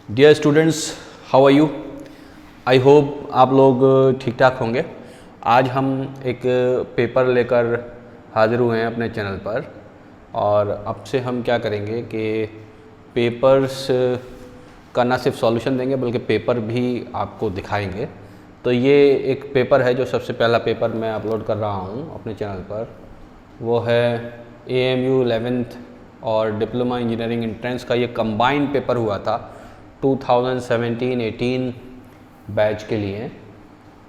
Dear students, how are you? I hope आप लोग ठीक ठाक होंगे। आज हम एक पेपर लेकर हाज़िर हुए हैं अपने चैनल पर, और अब से हम क्या करेंगे कि पेपर्स का ना सिर्फ सॉल्यूशन देंगे बल्कि पेपर भी आपको दिखाएंगे। तो ये एक पेपर है जो सबसे पहला पेपर मैं अपलोड कर रहा हूँ अपने चैनल पर, वो है AMU 11th और डिप्लोमा इंजीनियरिंग एंट्रेंस का ये कंबाइंड पेपर हुआ था 2017-18 बैच के लिए,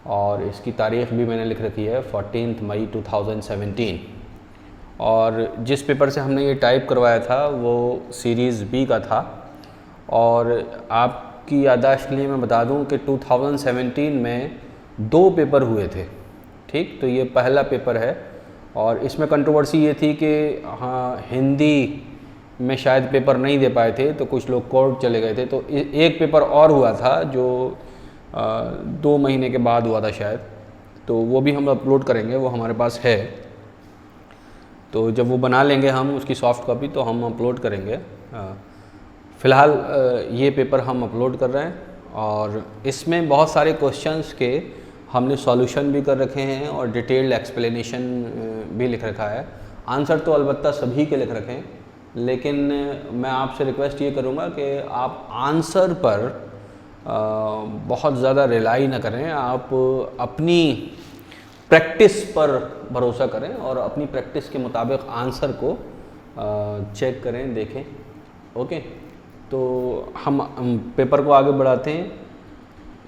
और इसकी तारीख भी मैंने लिख रखी है 14 मई 2017। और जिस पेपर से हमने ये टाइप करवाया था वो सीरीज़ बी का था। और आपकी याददाश्त के लिए मैं बता दूं कि 2017 में 2 पेपर हुए थे, ठीक। तो ये पहला पेपर है, और इसमें कंट्रोवर्सी ये थी कि हाँ, हिंदी में शायद पेपर नहीं दे पाए थे तो कुछ लोग कोर्ट चले गए थे। तो एक पेपर और हुआ था जो 2 महीने के बाद हुआ था शायद, तो वो भी हम अपलोड करेंगे, वो हमारे पास है। तो जब वो बना लेंगे हम उसकी सॉफ्ट कॉपी तो हम अपलोड करेंगे। फ़िलहाल ये पेपर हम अपलोड कर रहे हैं, और इसमें बहुत सारे क्वेश्चंस के हमने सॉल्यूशन भी कर रखे हैं और डिटेल्ड एक्सप्लेनेशन भी लिख रखा है। आंसर तो अलबत्ता सभी के लिख रखे हैं, लेकिन मैं आपसे रिक्वेस्ट ये करूँगा कि आप आंसर पर बहुत ज़्यादा रिलाई ना करें। आप अपनी प्रैक्टिस पर भरोसा करें और अपनी प्रैक्टिस के मुताबिक आंसर को चेक करें, देखें। ओके, तो हम पेपर को आगे बढ़ाते हैं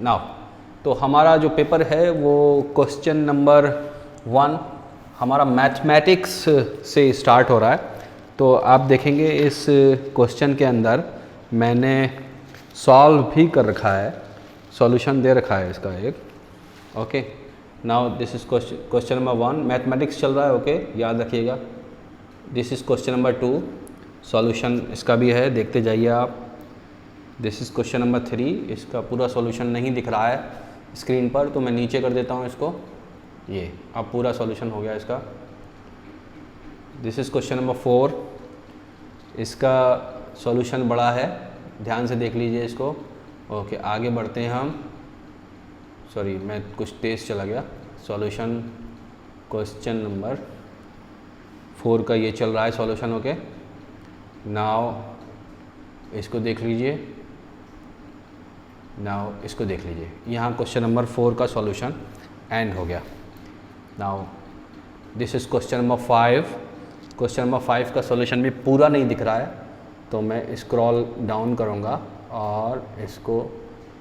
नाउ। तो हमारा जो पेपर है वो क्वेश्चन नंबर 1 हमारा मैथमेटिक्स से स्टार्ट हो रहा है। तो आप देखेंगे इस क्वेश्चन के अंदर मैंने सॉल्व भी कर रखा है, सॉल्यूशन दे रखा है इसका एक। Okay, now this is question number 1, mathematics चल रहा है। ओके, याद रखिएगा। This is question number 2, solution इसका भी है, देखते जाइए आप। दिस इज़ क्वेश्चन नंबर 3, इसका पूरा सॉल्यूशन नहीं दिख रहा है स्क्रीन पर, तो मैं नीचे कर देता हूँ इसको। ये अब पूरा सॉल्यूशन हो गया इसका। दिस इज़ क्वेश्चन नंबर 4, इसका सॉल्यूशन बड़ा है, ध्यान से देख लीजिए इसको। ओके, आगे बढ़ते हैं हम। सॉरी, मैं कुछ तेज़ चला गया। सॉल्यूशन क्वेश्चन नंबर 4 का ये चल रहा है सॉल्यूशन। ओके, नाउ इसको देख लीजिए, नाउ इसको देख लीजिए। यहाँ क्वेश्चन नंबर 4 का सॉल्यूशन एंड हो गया। Now this is question number 5। Question number 5 का सॉल्यूशन भी पूरा नहीं दिख रहा है, तो मैं स्क्रॉल डाउन करूँगा और इसको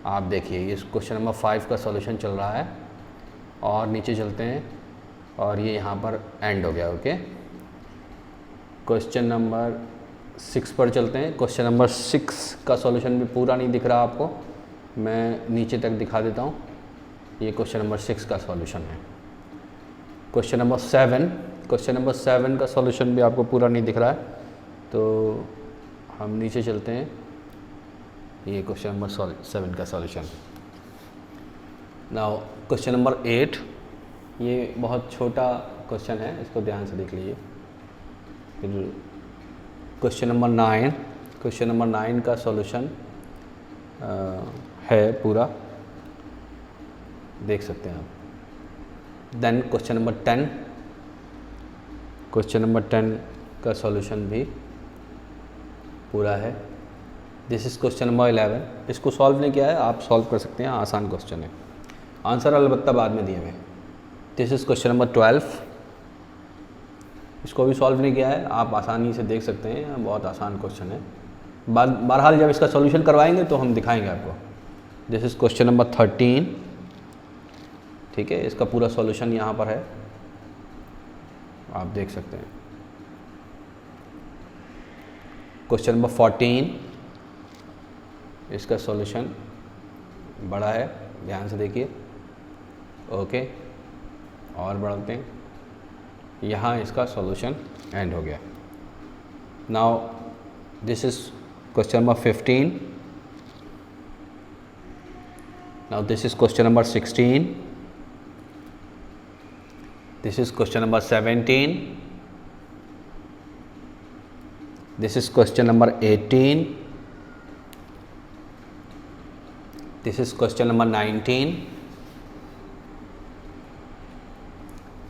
आप देखिए। ये क्वेश्चन नंबर 5 का सॉल्यूशन चल रहा है, और नीचे चलते हैं, और ये यहाँ पर एंड हो गया। ओके, क्वेश्चन नंबर 6 पर चलते हैं। क्वेश्चन नंबर 6 का सॉल्यूशन भी पूरा नहीं दिख रहा आपको, मैं नीचे तक दिखा देता हूँ। ये क्वेश्चन नंबर 6 का सॉल्यूशन है। क्वेश्चन नंबर 7, क्वेश्चन नंबर 7 का सॉल्यूशन भी आपको पूरा नहीं दिख रहा है, तो हम नीचे चलते हैं। ये क्वेश्चन नंबर 7 का सॉल्यूशन। नाउ क्वेश्चन नंबर 8, ये बहुत छोटा क्वेश्चन है, इसको ध्यान से देख लीजिए। फिर क्वेश्चन नंबर 9, क्वेश्चन नंबर 9 का सॉल्यूशन है पूरा, देख सकते हैं आप। Then question number 10, question number 10 का सॉल्यूशन भी पूरा है। दिस इज़ क्वेश्चन नंबर 11, इसको सॉल्व नहीं किया है, आप सॉल्व कर सकते हैं, आसान क्वेश्चन है, आंसर अलबत्ता बाद में दिए हुए। दिस इज़ क्वेश्चन नंबर 12, इसको भी सॉल्व नहीं किया है, आप आसानी से देख सकते हैं, बहुत आसान क्वेश्चन है। बहरहाल जब इसका सॉल्यूशन करवाएंगे तो हम दिखाएंगे आपको। दिस इज़ क्वेश्चन नंबर 13, ठीक है, इसका पूरा सॉल्यूशन यहाँ पर है, आप देख सकते हैं। क्वेश्चन नंबर 14, इसका सॉल्यूशन बड़ा है, ध्यान से देखिए। ओके, और बढ़ते हैं, यहाँ इसका सॉल्यूशन एंड हो गया। Now this is question number 15, now this is question number 16, this is question number 17, this is question number 18, This is question number 19.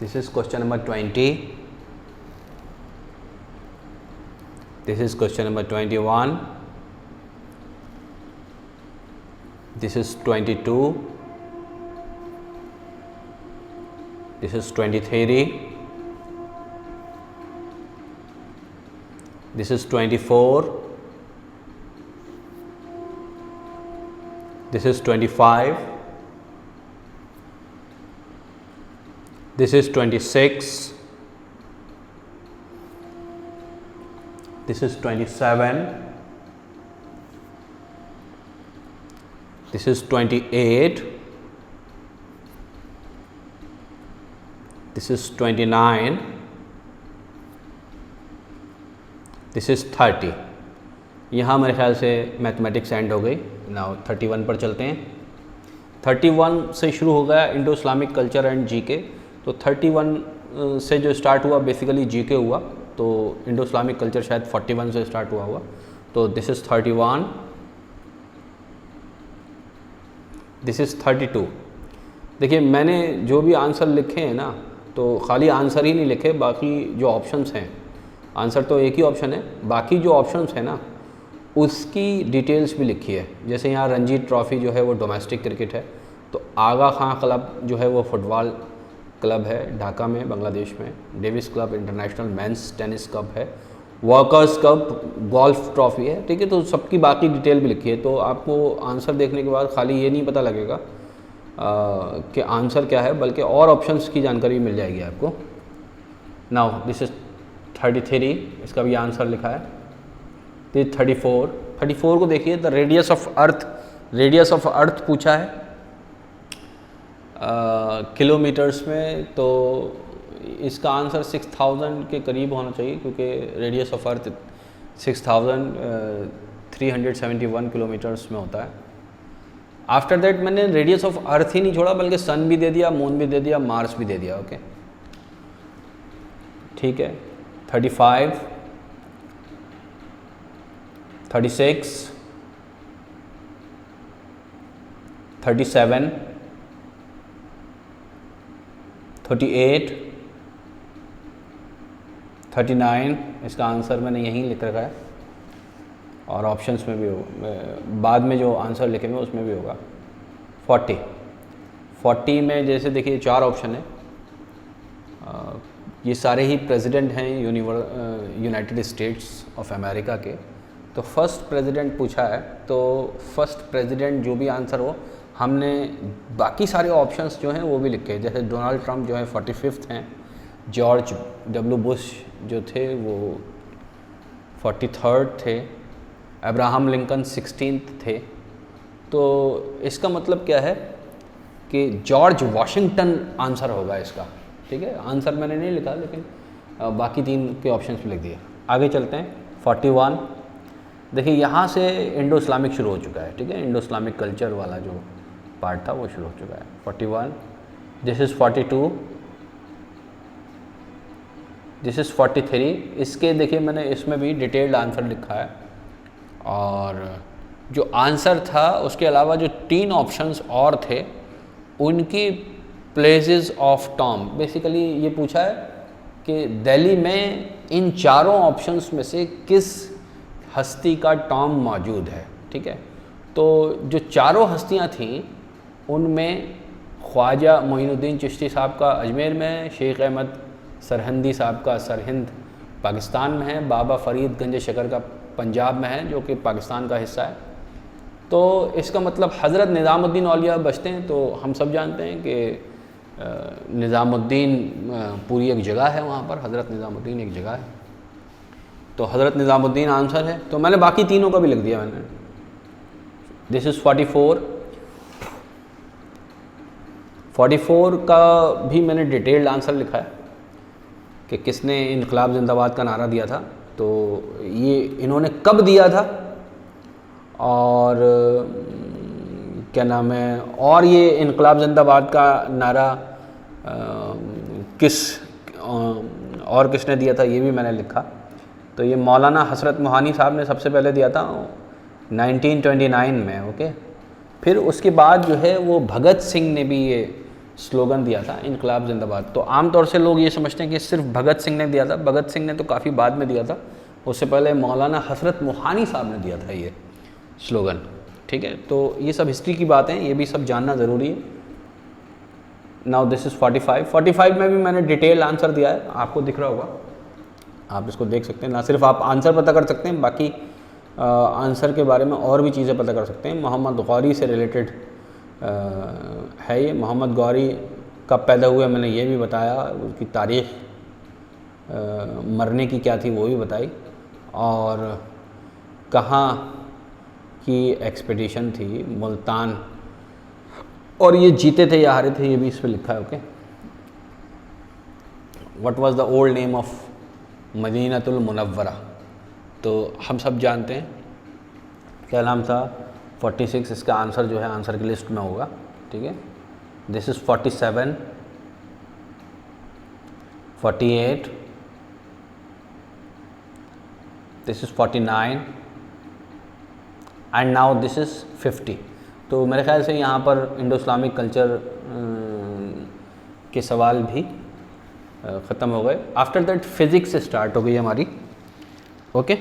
This is question number 20. This is question number 21. This is 22. This is 23. This is 24. This is 25. This is 26. This is 27. This is 28. This is 29. This is 30. यहाँ मेरे ख्याल से mathematics and हो गई। Now 31 पर चलते हैं। 31 से शुरू हो गया Indo Islamic culture and GK. तो 31 से जो स्टार्ट हुआ बेसिकली जीके हुआ, तो इंडो इस्लामिक कल्चर शायद 41 से स्टार्ट हुआ। तो दिस इज़ 31, दिस इज़ 32। देखिए मैंने जो भी आंसर लिखे हैं ना, तो खाली आंसर ही नहीं लिखे, बाकी जो ऑप्शंस हैं, आंसर तो एक ही ऑप्शन है, बाकी जो ऑप्शंस हैं ना उसकी डिटेल्स भी लिखी है। जैसे यहाँ रणजी ट्रॉफ़ी जो है वो डोमेस्टिक क्रिकेट है, तो आगा खां क्लब जो है वो फुटबॉल क्लब है ढाका में बांग्लादेश में। Davis club international men's tennis cup है। वर्कर्स कप गोल्फ ट्रॉफ़ी है, ठीक है। तो सबकी बाकी डिटेल भी लिखी है। तो आपको आंसर देखने के बाद खाली ये नहीं पता लगेगा कि आंसर क्या है, बल्कि और ऑप्शंस की जानकारी मिल जाएगी आपको। नाउ दिस इज़ 33, इसका भी आंसर लिखा है। दिस 34 को देखिए, द रेडियस ऑफ अर्थ पूछा है किलोमीटर्स में, तो इसका आंसर 6000 के करीब होना चाहिए, क्योंकि रेडियस ऑफ अर्थ 6371 किलोमीटर्स में होता है। आफ्टर दैट मैंने रेडियस ऑफ अर्थ ही नहीं छोड़ा, बल्कि सन भी दे दिया, मून भी दे दिया, मार्स भी दे दिया। ओके ठीक है। 35, 36, 37, 38, 39, इसका आंसर मैंने यहीं लिख रखा है, और ऑप्शंस में भी होगा, बाद में जो आंसर लिखेंगे उसमें भी होगा। 40 में जैसे देखिए 4 ऑप्शन है। ये सारे ही प्रेसिडेंट हैं यूनाइटेड स्टेट्स ऑफ अमेरिका के। तो फर्स्ट प्रेसिडेंट पूछा है, तो फर्स्ट प्रेसिडेंट जो भी आंसर हो, हमने बाकी सारे ऑप्शंस जो हैं वो भी लिखे। जैसे डोनाल्ड ट्रंप जो है 45th हैं, जॉर्ज डब्ल्यू बुश जो थे वो 43rd थे, अब्राहम लिंकन 16th थे। तो इसका मतलब क्या है कि जॉर्ज वाशिंगटन आंसर होगा इसका, ठीक है। आंसर मैंने नहीं लिखा, लेकिन बाकी 3 के ऑप्शंस भी लिख दिए। आगे चलते हैं। 41, देखिए यहाँ से इंडो इस्लामिक शुरू हो चुका है, ठीक है। इंडो इस्लामिक कल्चर वाला जो पार्ट था वो शुरू हो चुका है। 41, दिस इज़ 42, दिस इज़ 43। इसके देखिए मैंने इसमें भी डिटेल्ड आंसर लिखा है, और जो आंसर था उसके अलावा जो 3 ऑप्शंस और थे उनकी प्लेसेस ऑफ टॉम, बेसिकली ये पूछा है कि दिल्ली में इन चारों ऑप्शंस में से किस हस्ती का टॉम मौजूद है, ठीक है। तो जो चारों हस्तियां थीं उनमें ख्वाजा मोइनुद्दीन चिश्ती साहब का अजमेर में है, शेख अहमद सरहिंदी साहब का सरहिंद पाकिस्तान में है, बाबा फरीद गंज शकर का पंजाब में है जो कि पाकिस्तान का हिस्सा है। तो इसका मतलब हज़रत निज़ामुद्दीन औलिया बचते हैं। तो हम सब जानते हैं कि निज़ामुद्दीन पूरी एक जगह है, वहाँ पर हज़रत निज़ामुद्दीन एक जगह है। तो हज़रत निज़ामुद्दीन आंसर है। तो मैंने बाकी तीनों का भी लिख दिया मैंने। दिस इज़ 44 का भी मैंने डिटेल्ड आंसर लिखा है कि किसने इनकलाब जिंदाबाद का नारा दिया था। तो ये इन्होंने कब दिया था, और क्या नाम है, और ये इनकलाब जिंदाबाद का नारा किसने दिया था, ये भी मैंने लिखा। तो ये मौलाना हसरत मोहानी साहब ने सबसे पहले दिया था 1929 में। ओके, फिर उसके बाद जो है वो भगत सिंह ने भी ये स्लोगन दिया था, इनकलाब जिंदाबाद। तो आमतौर से लोग ये समझते हैं कि सिर्फ भगत सिंह ने दिया था। भगत सिंह ने तो काफ़ी बाद में दिया था, उससे पहले मौलाना हसरत मोहानी साहब ने दिया था ये स्लोगन, ठीक है। तो ये सब हिस्ट्री की बातें हैं, ये भी सब जानना ज़रूरी है। नाउ दिस इज़ 45 में भी मैंने डिटेल आंसर दिया है, आपको दिख रहा होगा, आप इसको देख सकते हैं। ना सिर्फ आप आंसर पता कर सकते हैं, बाकी आंसर के बारे में और भी चीज़ें पता कर सकते हैं। मोहम्मद गौरी से रिलेटेड है ये। मोहम्मद गौरी कब पैदा हुए मैंने ये भी बताया, उसकी तारीख़, मरने की क्या थी वो भी बताई, और कहाँ की एक्सपीडिशन थी, मुल्तान, और ये जीते थे या हारे थे ये भी इस पर लिखा है। Okay, what was the old name of Madinatul Munawwara, तो हम सब जानते हैं क्या नाम था, 46। इसका आंसर जो है आंसर की लिस्ट में होगा, ठीक है। This is 47, 48, this is 49 and now this is 50। तो मेरे ख्याल से यहाँ पर इंडो इस्लामिक कल्चर के सवाल भी ख़त्म हो गए। आफ्टर दैट फिज़िक्स स्टार्ट हो गई हमारी। ओके,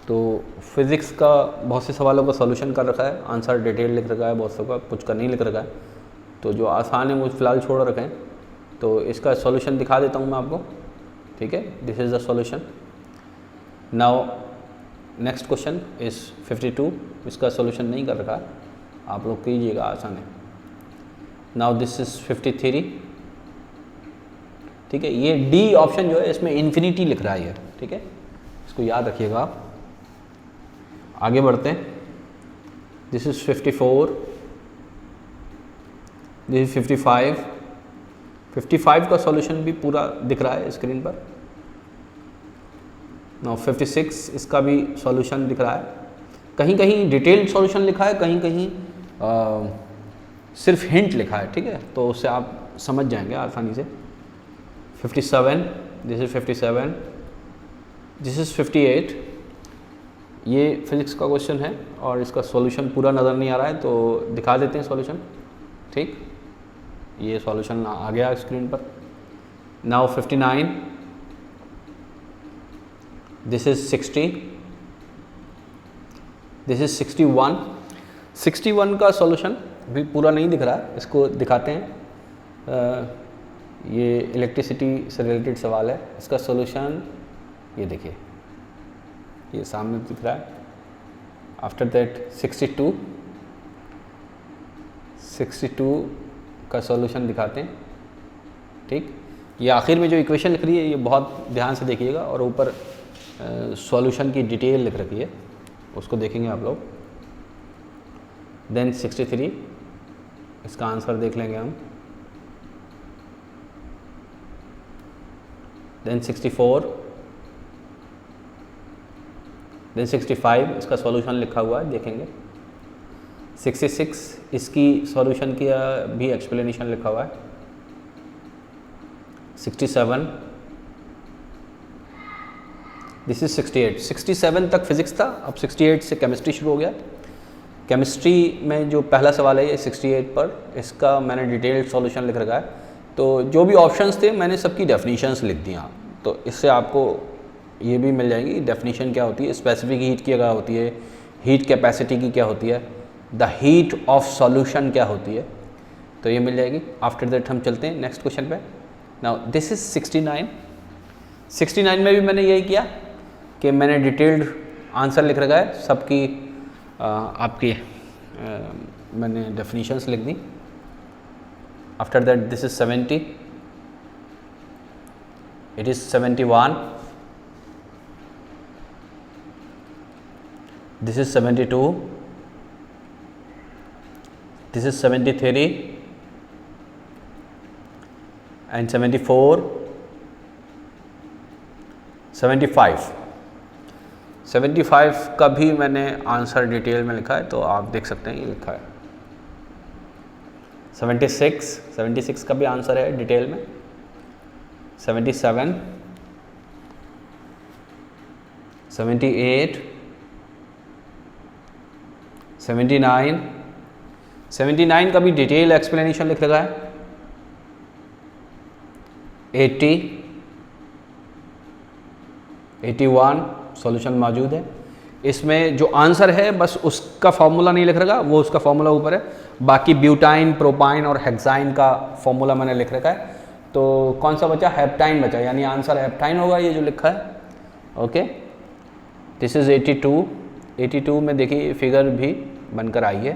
तो फिज़िक्स का बहुत से सवालों का सॉल्यूशन कर रखा है, आंसर डिटेल लिख रखा है, बहुत से का कुछ का नहीं लिख रखा है। तो जो आसान है वो फ़िलहाल छोड़ रखे हैं, तो इसका सॉल्यूशन दिखा देता हूँ मैं आपको, ठीक है। This is the solution. Now next question is 52। इसका सॉल्यूशन नहीं कर रखा है, आप लोग कीजिएगा, आसान है। नाउ दिस इज़ 53, ठीक है। ये डी ऑप्शन जो है इसमें इन्फिनिटी लिख रहा है ये, ठीक है, इसको याद रखिएगा आप। आगे बढ़ते हैं। This is 54, this is 55। 55 का सॉल्यूशन भी पूरा दिख रहा है स्क्रीन पर। नाउ 56, इसका भी सॉल्यूशन दिख रहा है। कहीं कहीं डिटेल्ड सॉल्यूशन लिखा है, कहीं कहीं सिर्फ हिंट लिखा है, ठीक है, तो उससे आप समझ जाएंगे आसानी से। 57, दिस इज़ 57, दिस इज़ 58। ये फिज़िक्स का क्वेश्चन है और इसका सॉल्यूशन पूरा नज़र नहीं आ रहा है, तो दिखा देते हैं सॉल्यूशन, ठीक। ये सॉल्यूशन आ गया स्क्रीन पर। Now 59, this is 60, this is 61। 61 का सॉल्यूशन भी पूरा नहीं दिख रहा है, इसको दिखाते हैं। ये इलेक्ट्रिसिटी से रिलेटेड सवाल है, इसका सॉल्यूशन ये देखिए, ये सामने दिख रहा है। आफ्टर दैट 62, 62 का सॉल्यूशन दिखाते हैं, ठीक। ये आखिर में जो इक्वेशन लिख रही है ये बहुत ध्यान से देखिएगा, और ऊपर सॉल्यूशन की डिटेल लिख रखी है, उसको देखेंगे आप लोग। देन 63, इसका आंसर देख लेंगे हम। देन 64, देन 65, इसका सॉल्यूशन लिखा हुआ है, देखेंगे। 66, इसकी सॉल्यूशन की भी एक्सप्लेनेशन लिखा हुआ है। 67, दिस इज 68। 67 तक फिज़िक्स था, अब 68 से केमिस्ट्री शुरू हो गया। केमिस्ट्री में जो पहला सवाल है ये 68 पर, इसका मैंने डिटेल्ड सॉल्यूशन लिख रखा है। तो जो भी ऑप्शंस थे मैंने सबकी डेफिनेशंस लिख दी यहाँ, तो इससे आपको ये भी मिल जाएगी डेफिनेशन क्या होती है, स्पेसिफिक हीट की क्या होती है, हीट कैपेसिटी की क्या होती है, द हीट ऑफ सॉल्यूशन क्या होती है, तो ये मिल जाएगी। आफ्टर दैट हम चलते हैं नेक्स्ट क्वेश्चन पे। Now this is 69। 69 में भी मैंने यही किया कि मैंने डिटेल्ड आंसर लिख रखा है सबकी, आपकी मैंने डेफिनेशंस लिख दी। After that this is 70, it is 71, this is 72, this is 73 and 74, 75। 75 का भी मैंने आंसर डिटेल में लिखा है, तो आप देख सकते हैं ये लिखा है। 76 का भी आंसर है डिटेल में। 77, 78, 79, 79 का भी डिटेल एक्सप्लेनेशन लिख रखा है। 80, 81 सॉल्यूशन मौजूद है। इसमें जो आंसर है बस उसका फॉर्मूला नहीं लिख रखा, वो उसका फॉर्मूला ऊपर है, बाकी ब्यूटाइन, प्रोपाइन और हेक्साइन का फॉर्मूला मैंने लिख रखा है। तो कौन सा बचा? हेप्टाइन बचा, यानी आंसर हेप्टाइन होगा ये जो लिखा है। Okay, this is 82। 82 में देखिए फिगर भी बनकर आई है,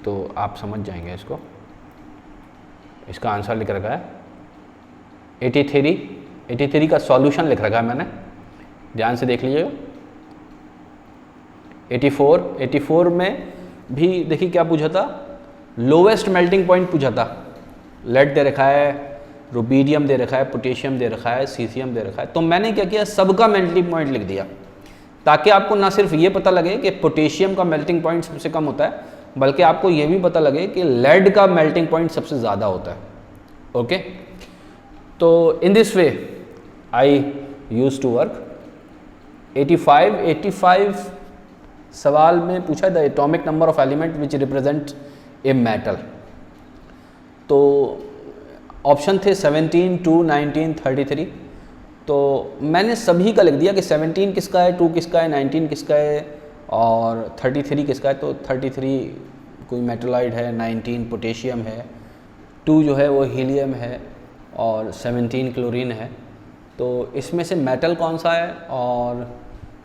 तो आप समझ जाएंगे इसको। इसका आंसर लिख रखा है 83। 83 का सॉल्यूशन लिख रखा है मैंने, ध्यान से देख लीजिएगा। 84 में भी देखिए क्या पूछा था, लोवेस्ट मेल्टिंग पॉइंट पूछा था। लेड दे रखा है, रुबीडियम दे रखा है, पोटेशियम दे रखा है, सीसियम दे रखा है। तो मैंने क्या किया, सबका मेल्टिंग पॉइंट लिख दिया, ताकि आपको ना सिर्फ ये पता लगे कि पोटेशियम का मेल्टिंग पॉइंट सबसे कम होता है, बल्कि आपको ये भी पता लगे कि लेड का मेल्टिंग पॉइंट सबसे ज़्यादा होता है। ओके, तो in this way I use to work. 85 सवाल में पूछा the atomic number of element which represent a metal. तो ऑप्शन थे 17, 2, 19, 33। तो मैंने सभी का लिख दिया कि 17 किसका है, 2 किसका है, 19 किसका है और 33 किसका है। तो 33 कोई मेटलाइड है, 19 पोटेशियम है, 2 जो है वो हीलियम है और 17 क्लोरीन है। तो इसमें से मेटल कौन सा है और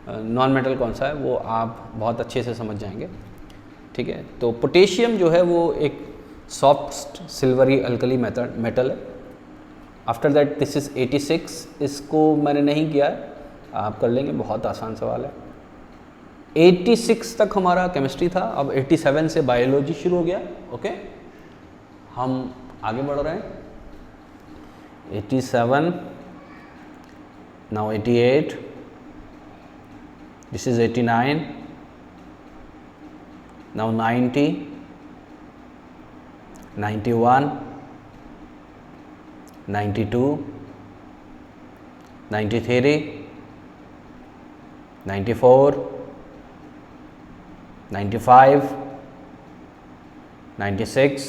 नॉन मेटल कौन सा है वो आप बहुत अच्छे से समझ जाएंगे। ठीक है, तो पोटेशियम जो है वो एक सॉफ्ट सिल्वरी अल्कली मेटल है। After that this is 86। इसको मैंने नहीं किया है, आप कर लेंगे, बहुत आसान सवाल है। 86 तक हमारा केमिस्ट्री था, अब 87 से बायोलॉजी शुरू हो गया। ओके, हम आगे बढ़ रहे हैं। 87, now 88, this is 89, now 90, 91, 92, 93, 94, 95, 96,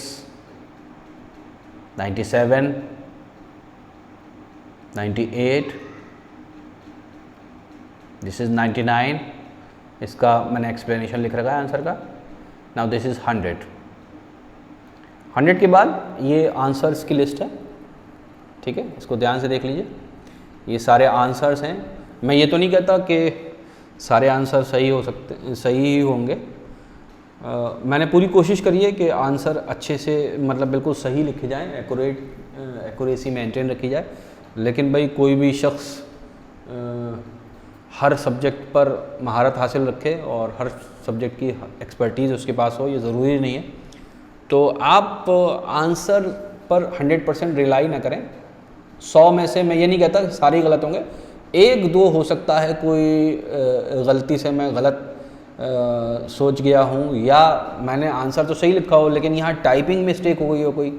97, 98, this is 99। इसका मैंने एक्सप्लेनेशन लिख रखा है आंसर का। Now this is 100। 100 के बाद ये आंसर्स की लिस्ट है। ठीक है, इसको ध्यान से देख लीजिए, ये सारे आंसर्स हैं। मैं ये तो नहीं कहता कि सारे आंसर सही हो सकते, सही ही होंगे। मैंने पूरी कोशिश करी है कि आंसर अच्छे से, मतलब बिल्कुल सही लिखे जाएं, एक्यूरेसी मेंटेन रखी जाए। लेकिन भाई कोई भी शख्स हर सब्जेक्ट पर महारत हासिल रखे और हर सब्जेक्ट की एक्सपर्टीज़ उसके पास हो, ये ज़रूरी नहीं है। तो आप आंसर पर 100% रिलाई ना करें। 100 में से मैं ये नहीं कहता सारे गलत होंगे, 1-2 हो सकता है कोई गलती से मैं गलत सोच गया हूँ, या मैंने आंसर तो सही लिखा हो लेकिन यहाँ टाइपिंग मिस्टेक हो गई हो कोई।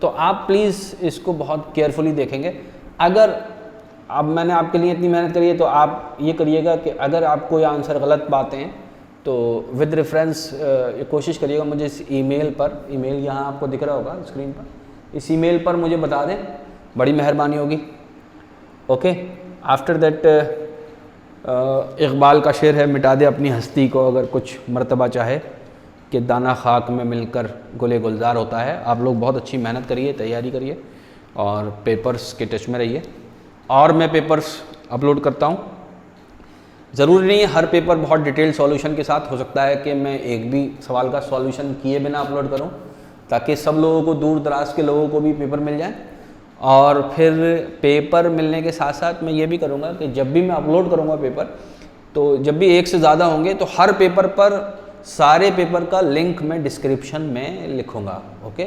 तो आप प्लीज़ इसको बहुत केयरफुली देखेंगे। अगर अब मैंने आपके लिए इतनी मेहनत करी है तो आप ये करिएगा कि अगर आप कोई आंसर गलत पाते हैं तो विद रेफरेंस कोशिश करिएगा मुझे इस ईमेल पर, ईमेल यहाँ आपको दिख रहा होगा स्क्रीन पर, इस ईमेल पर मुझे बता दें, बड़ी मेहरबानी होगी। ओके, आफ्टर दैट इकबाल का शेर है, मिटा दे अपनी हस्ती को अगर कुछ मर्तबा चाहे, कि दाना खाक में मिलकर गुले गुलजार होता है। आप लोग बहुत अच्छी मेहनत करिए, तैयारी करिए और पेपर्स के टच में रहिए। और मैं पेपर्स अपलोड करता हूँ, ज़रूरी नहीं है हर पेपर बहुत डिटेल सॉल्यूशन के साथ, हो सकता है कि मैं एक भी सवाल का सॉल्यूशन किए बिना अपलोड करूँ, ताकि सब लोगों को, दूर दराज के लोगों को भी पेपर मिल जाए। और फिर पेपर मिलने के साथ साथ मैं ये भी करूँगा कि जब भी मैं अपलोड करूँगा पेपर, तो जब भी एक से ज़्यादा होंगे तो हर पेपर पर सारे पेपर का लिंक मैं डिस्क्रिप्शन में लिखूँगा। ओके,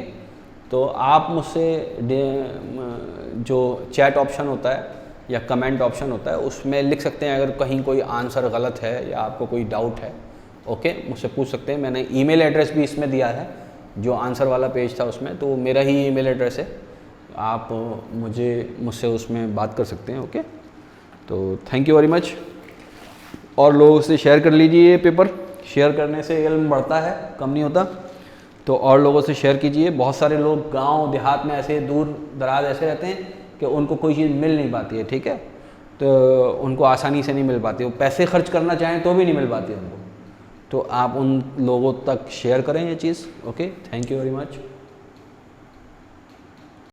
तो आप मुझसे जो चैट ऑप्शन होता है या कमेंट ऑप्शन होता है उसमें लिख सकते हैं अगर कहीं कोई आंसर गलत है या आपको कोई डाउट है। ओके, मुझसे पूछ सकते हैं। मैंने ईमेल एड्रेस भी इसमें दिया है, जो आंसर वाला पेज था उसमें, तो मेरा ही ईमेल एड्रेस है, आप मुझसे उसमें बात कर सकते हैं। ओके, तो थैंक यू वेरी मच, और लोगों से शेयर कर लीजिए ये पेपर, शेयर करने से इल्म बढ़ता है, कम नहीं होता। तो और लोगों से शेयर कीजिए। बहुत सारे लोग गांव देहात में ऐसे दूर दराज ऐसे रहते हैं कि उनको कोई चीज़ मिल नहीं पाती है, ठीक है, तो उनको आसानी से नहीं मिल पाती, वो पैसे खर्च करना चाहें तो भी नहीं मिल पाती उनको। तो आप उन लोगों तक शेयर करें ये चीज़। Okay, thank you very much.